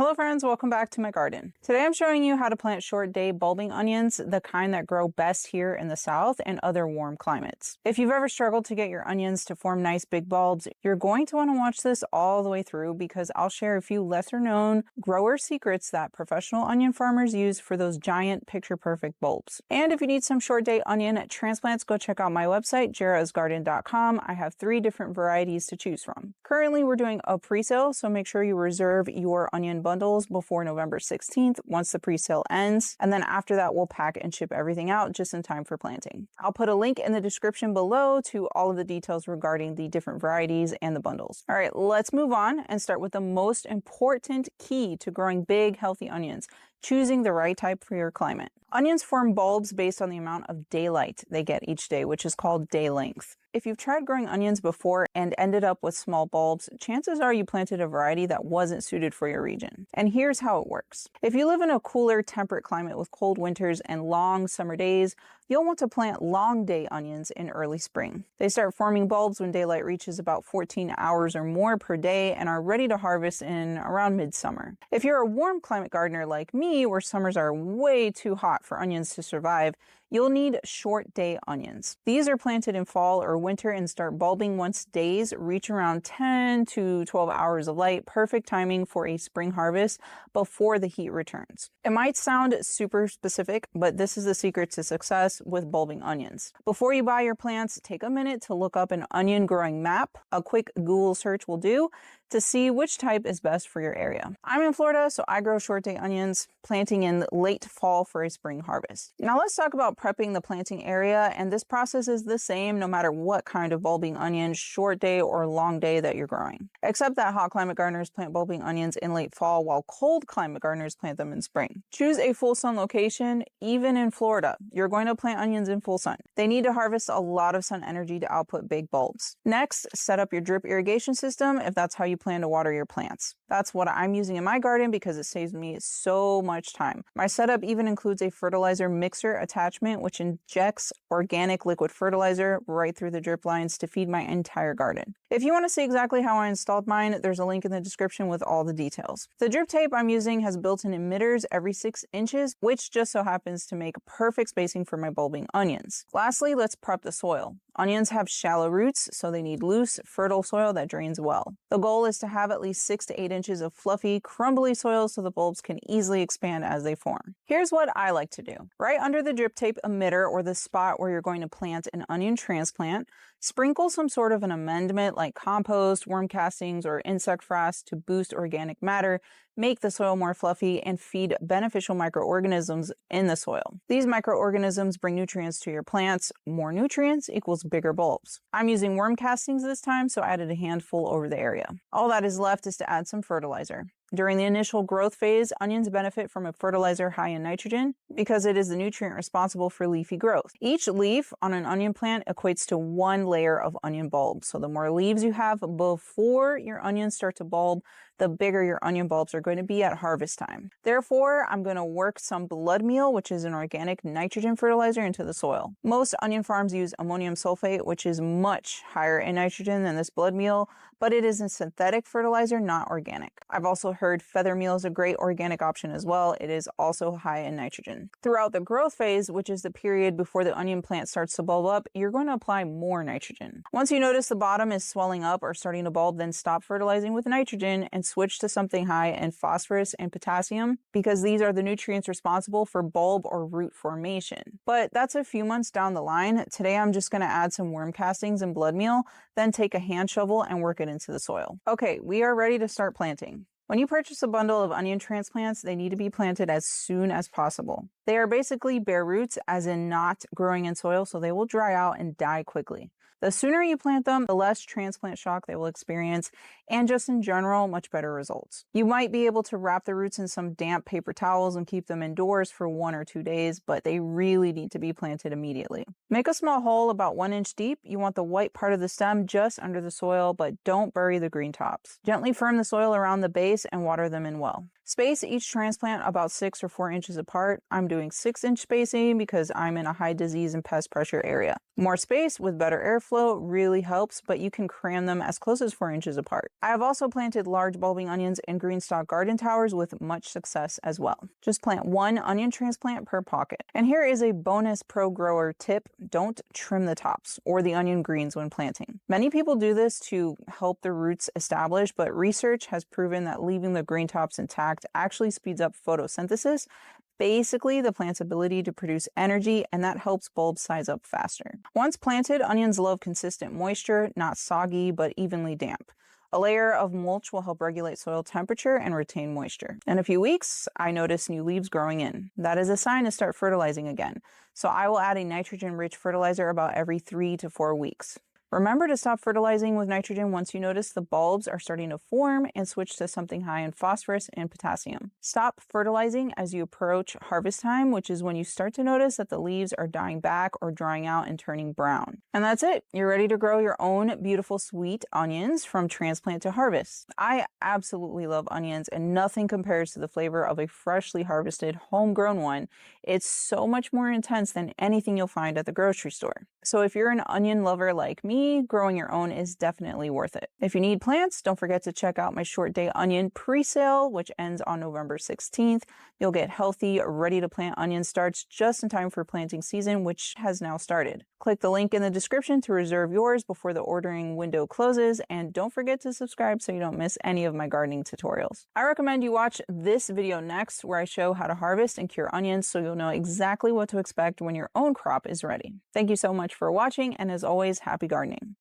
Hello friends, welcome back to my garden. Today I'm showing you how to plant short day bulbing onions, the kind that grow best here in the south and other warm climates. If you've ever struggled to get your onions to form nice big bulbs, you're going to want to watch this all the way through because I'll share a few lesser known grower secrets that professional onion farmers use for those giant picture perfect bulbs. And if you need some short day onion transplants, go check out my website, jerrasgarden.com. I have 3 different varieties to choose from. Currently we're doing a pre-sale, so make sure you reserve your onion bundles before November 16th once the pre-sale ends, and then after that we'll pack and ship everything out just in time for planting. I'll put a link in the description below to all of the details regarding the different varieties and the bundles. All right, let's move on and start with the most important key to growing big, healthy onions: choosing the right type for your climate. Onions form bulbs based on the amount of daylight they get each day, which is called day length. If you've tried growing onions before and ended up with small bulbs, chances are you planted a variety that wasn't suited for your region. And here's how it works. If you live in a cooler, temperate climate with cold winters and long summer days, you'll want to plant long day onions in early spring. They start forming bulbs when daylight reaches about 14 hours or more per day and are ready to harvest in around midsummer. If you're a warm climate gardener like me, where summers are way too hot for onions to survive, you'll need short day onions. These are planted in fall or winter and start bulbing once days reach around 10 to 12 hours of light, perfect timing for a spring harvest before the heat returns. It might sound super specific, but this is the secret to success with bulbing onions. Before you buy your plants, take a minute to look up an onion growing map. A quick Google search will do to see which type is best for your area. I'm in Florida, so I grow short day onions, planting in late fall for a spring harvest. Now let's talk about prepping the planting area, and this process is the same no matter what kind of bulbing onion, short day or long day that you're growing. Except that hot climate gardeners plant bulbing onions in late fall while cold climate gardeners plant them in spring. Choose a full sun location. Even in Florida, you're going to plant onions in full sun. They need to harvest a lot of sun energy to output big bulbs. Next, set up your drip irrigation system if that's how you plan to water your plants. That's what I'm using in my garden because it saves me so much time. My setup even includes a fertilizer mixer attachment which injects organic liquid fertilizer right through the drip lines to feed my entire garden. If you want to see exactly how I installed mine, there's a link in the description with all the details. The drip tape I'm using has built-in emitters every 6 inches, which just so happens to make perfect spacing for my bulbing onions. Lastly, let's prep the soil. Onions have shallow roots, so they need loose, fertile soil that drains well. The goal is to have at least 6 to 8 inches of fluffy, crumbly soil so the bulbs can easily expand as they form. Here's what I like to do. Right under the drip tape emitter, or the spot where you're going to plant an onion transplant, sprinkle some sort of an amendment like compost, worm castings, or insect frass to boost organic matter, make the soil more fluffy, and feed beneficial microorganisms in the soil. These microorganisms bring nutrients to your plants. More nutrients equals bigger bulbs. I'm using worm castings this time, so I added a handful over the area. All that is left is to add some fertilizer. During the initial growth phase, onions benefit from a fertilizer high in nitrogen because it is the nutrient responsible for leafy growth. Each leaf on an onion plant equates to 1 layer of onion bulb. So the more leaves you have before your onions start to bulb, the bigger your onion bulbs are going to be at harvest time. Therefore, I'm going to work some blood meal, which is an organic nitrogen fertilizer, into the soil. Most onion farms use ammonium sulfate, which is much higher in nitrogen than this blood meal, but it is a synthetic fertilizer, not organic. I've also heard feather meal is a great organic option as well. It is also high in nitrogen. Throughout the growth phase, which is the period before the onion plant starts to bulb up, you're going to apply more nitrogen. Once you notice the bottom is swelling up or starting to bulb, then stop fertilizing with nitrogen and switch to something high in phosphorus and potassium, because these are the nutrients responsible for bulb or root formation. But that's a few months down the line. Today I'm just going to add some worm castings and blood meal, then take a hand shovel and work it into the soil. Okay, we are ready to start planting. When you purchase a bundle of onion transplants, they need to be planted as soon as possible. They are basically bare roots, as in not growing in soil, so they will dry out and die quickly. The sooner you plant them, the less transplant shock they will experience, and just in general, much better results. You might be able to wrap the roots in some damp paper towels and keep them indoors for 1 or 2 days, but they really need to be planted immediately. Make a small hole about 1 inch deep. You want the white part of the stem just under the soil, but don't bury the green tops. Gently firm the soil around the base and water them in well. Space each transplant about 6 or 4 inches apart. I'm doing 6-inch spacing because I'm in a high disease and pest pressure area. More space with better airflow airflow really helps, but you can cram them as close as 4 inches apart. I have also planted large bulbing onions in green stock garden towers with much success as well. Just plant 1 onion transplant per pocket. And here is a bonus pro grower tip: don't trim the tops or the onion greens when planting. Many people do this to help the roots establish, but research has proven that leaving the green tops intact actually speeds up photosynthesis, basically the plant's ability to produce energy, and that helps bulbs size up faster. Once planted, onions love consistent moisture, not soggy, but evenly damp. A layer of mulch will help regulate soil temperature and retain moisture. In a few weeks, I notice new leaves growing in. That is a sign to start fertilizing again. So I will add a nitrogen-rich fertilizer about every 3 to 4 weeks. Remember to stop fertilizing with nitrogen once you notice the bulbs are starting to form, and switch to something high in phosphorus and potassium. Stop fertilizing as you approach harvest time, which is when you start to notice that the leaves are dying back or drying out and turning brown. And that's it. You're ready to grow your own beautiful sweet onions from transplant to harvest. I absolutely love onions, and nothing compares to the flavor of a freshly harvested homegrown one. It's so much more intense than anything you'll find at the grocery store. So if you're an onion lover like me, growing your own is definitely worth it. If you need plants, don't forget to check out my short day onion pre-sale, which ends on November 16th. You'll get healthy, ready to plant onion starts just in time for planting season, which has now started. Click the link in the description to reserve yours before the ordering window closes, and don't forget to subscribe so you don't miss any of my gardening tutorials. I recommend you watch this video next, where I show how to harvest and cure onions so you'll know exactly what to expect when your own crop is ready. Thank you so much for watching, and as always, happy gardening.